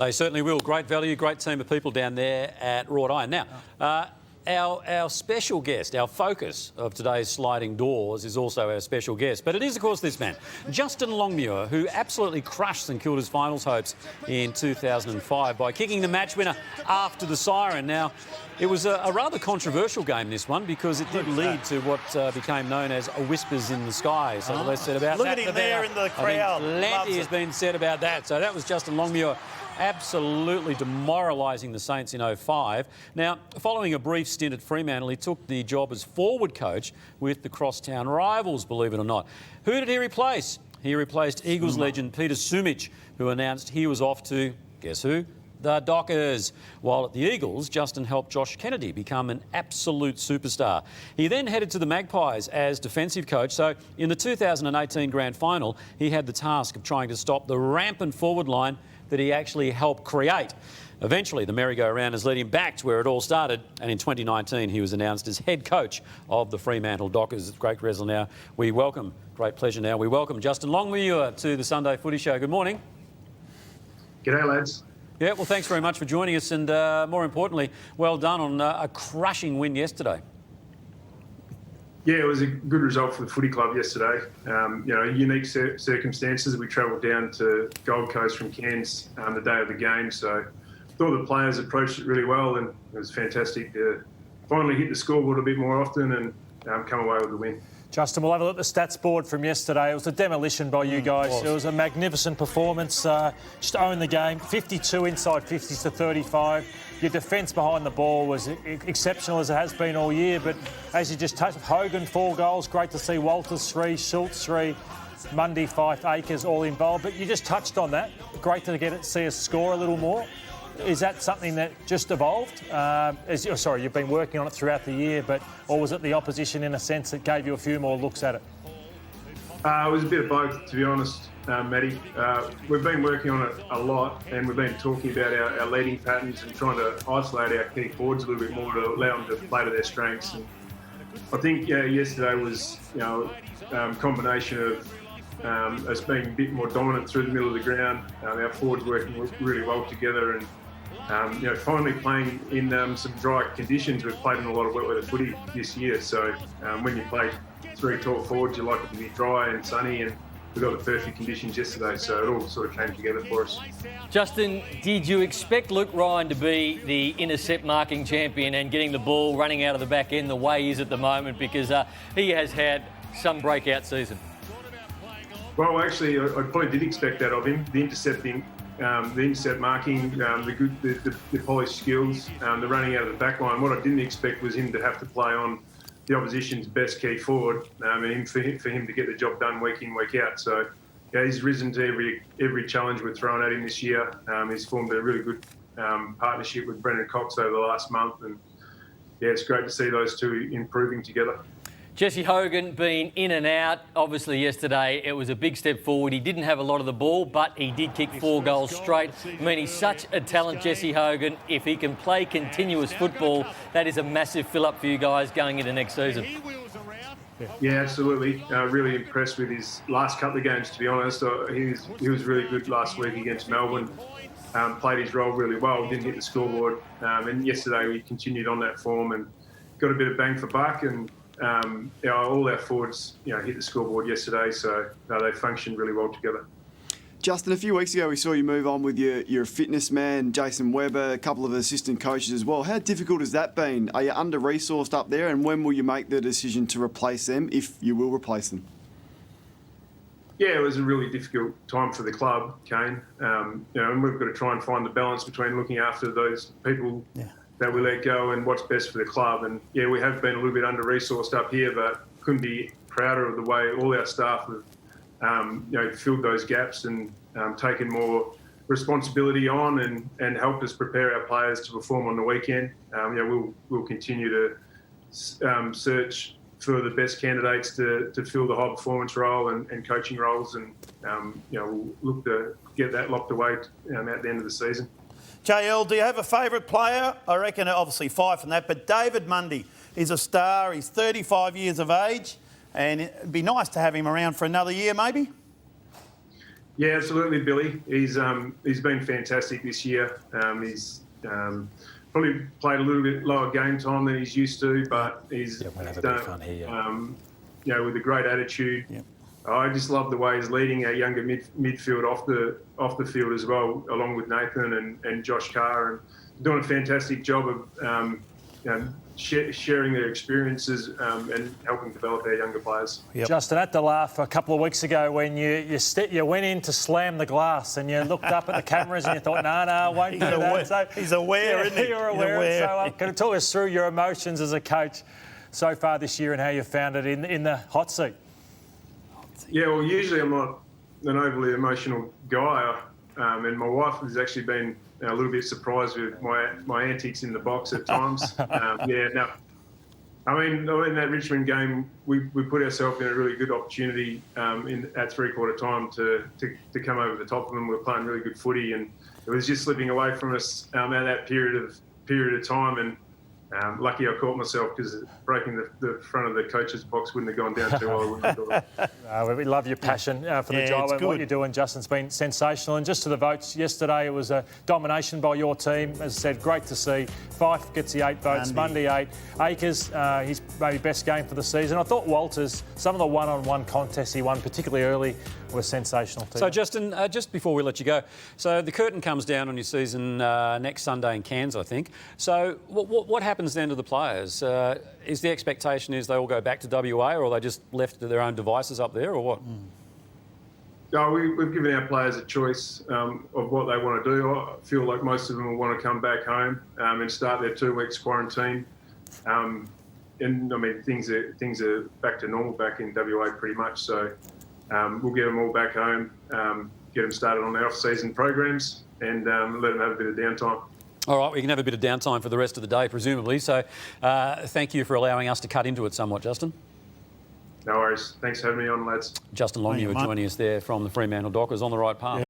They certainly will. Great value, great team of people down there at Wrought Iron. Now, our special guest, our focus of today's Sliding Doors is also our special guest. But it is, of course, this man, Justin Longmuir, who absolutely crushed St Kilda's finals hopes in 2005 by kicking the match winner after the siren. Now, it was a rather controversial game, this one, because it did lead to what became known as a whispers in the sky. So the less said about Look that, at him there in the crowd. Plenty has been said about that. So that was Justin Longmuir absolutely demoralising the Saints in 05. Now, following a brief stint at Fremantle, he took the job as forward coach with the crosstown rivals, believe it or not. Who did he replace? He replaced Eagles legend Peter Sumich, who announced he was off to, guess who? The Dockers. While at the Eagles, Justin helped Josh Kennedy become an absolute superstar. He then headed to the Magpies as defensive coach. So in the 2018 grand final, he had the task of trying to stop the rampant forward line that he actually helped create. Eventually, the merry-go-round has led him back to where it all started, and in 2019, he was announced as head coach of the Fremantle Dockers. It's great pleasure now. We welcome Justin Longmuir to the Sunday Footy Show. Good morning. G'day, lads. Yeah, well, thanks very much for joining us, and more importantly, well done on a crushing win yesterday. Yeah, it was a good result for the footy club yesterday. Unique circumstances. We travelled down to Gold Coast from Cairns the day of the game, so I thought the players approached it really well, and it was fantastic to finally hit the scoreboard a bit more often and come away with the win. Justin, we'll have a look at the stats board from yesterday. It was a demolition by you guys. It was a magnificent performance. Just owned the game. 52 inside 50s to 35. Your defence behind the ball was exceptional as it has been all year. But as you just touched, Hogan 4 goals. Great to see Walters 3, Schultz 3, Mundy 5, Akers all involved. But you just touched on that. Great to see us score a little more. Is that something that just evolved? You've been working on it throughout the year, or was it the opposition in a sense that gave you a few more looks at it? It was a bit of both, to be honest, Matty. We've been working on it a lot, and we've been talking about our leading patterns and trying to isolate our key forwards a little bit more to allow them to play to their strengths. And I think yesterday was a combination of us being a bit more dominant through the middle of the ground, our forwards working really well together, and finally playing in some dry conditions. We've played in a lot of wet weather footy this year, so when you play 3 tall forwards, you like it to be dry and sunny, and we got the perfect conditions yesterday, so it all sort of came together for us. Justin, did you expect Luke Ryan to be the intercept marking champion and getting the ball running out of the back end the way he is at the moment? Because he has had some breakout season. Well, actually, I probably did expect that of him. The intercepting, the intercept marking, the polished skills, the running out of the back line. What I didn't expect was him to have to play on the opposition's best key forward, and for him to get the job done week in, week out. So, yeah, he's risen to every challenge we're throwing at him this year. He's formed a really good partnership with Brendan Cox over the last month, and yeah, it's great to see those two improving together. Jesse Hogan been in and out. Obviously yesterday it was a big step forward. He didn't have a lot of the ball, but he did kick 4 goals straight. I mean, he's such a talent, Jesse Hogan. If he can play continuous football, that is a massive fill-up for you guys going into next season. Yeah, absolutely. Really impressed with his last couple of games, to be honest. He was really good last week against Melbourne. Played his role really well, didn't hit the scoreboard. And yesterday we continued on that form and got a bit of bang for buck, and all our forwards, hit the scoreboard yesterday, so they functioned really well together. Justin, a few weeks ago we saw you move on with your fitness man, Jason Webber, a couple of assistant coaches as well. How difficult has that been? Are you under-resourced up there, and when will you make the decision to replace them, if you will replace them? Yeah, it was a really difficult time for the club, Kane. And we've got to try and find the balance between looking after those people that we let go and what's best for the club. And yeah, we have been a little bit under-resourced up here, but couldn't be prouder of the way all our staff have filled those gaps and taken more responsibility on and helped us prepare our players to perform on the weekend. We'll continue to search for the best candidates to fill the high performance role and coaching roles, and we'll look to get that locked away at the end of the season. JL, do you have a favourite player? I reckon obviously 5 from that, but David Mundy, he's a star. He's 35 years of age, and it'd be nice to have him around for another year maybe. Yeah, absolutely, Billy. He's been fantastic this year. He's probably played a little bit lower game time than he's used to, but he's done it, with a great attitude. Yep. I just love the way he's leading our younger midfield off the field as well, along with Nathan and Josh Carr, and doing a fantastic job of sharing their experiences and helping develop our younger players. Yep. Justin, at the laugh a couple of weeks ago when you went in to slam the glass and you looked up at the cameras and you thought, no, I won't do that. So, he's aware, isn't he? You're aware. So can you talk us through your emotions as a coach so far this year and how you found it in the hot seat? Yeah, well, usually I'm not an overly emotional guy, and my wife has actually been a little bit surprised with my antics in the box at times. I mean, that Richmond game, we put ourselves in a really good opportunity at three-quarter time to come over the top of them. We were playing really good footy, and it was just slipping away from us at that period of time. And lucky I caught myself, because breaking the front of the coach's box wouldn't have gone down too well. We love your passion for the job and what you're doing, Justin. It's been sensational. And just to the votes, yesterday it was a domination by your team. As I said, great to see. Fife gets the 8 votes, Mundy 8. Akers, his maybe best game for the season. I thought Walters, some of the one-on-one contests he won, particularly early, were sensational too. So, Justin, just before we let you go, so the curtain comes down on your season next Sunday in Cairns, I think. So what happens then to the players? Is the expectation is they all go back to WA, or are they just left to their own devices up there, or what? No, we've given our players a choice of what they want to do. I feel like most of them will want to come back home and start their 2 weeks quarantine. And I mean, things are back to normal back in WA pretty much. So we'll get them all back home, get them started on their off-season programs, and let them have a bit of downtime. All right, we can have a bit of downtime for the rest of the day, presumably. So thank you for allowing us to cut into it somewhat, Justin. No worries. Thanks for having me on, lads. Justin Longmuir joining us there from the Fremantle Dockers, on the right path.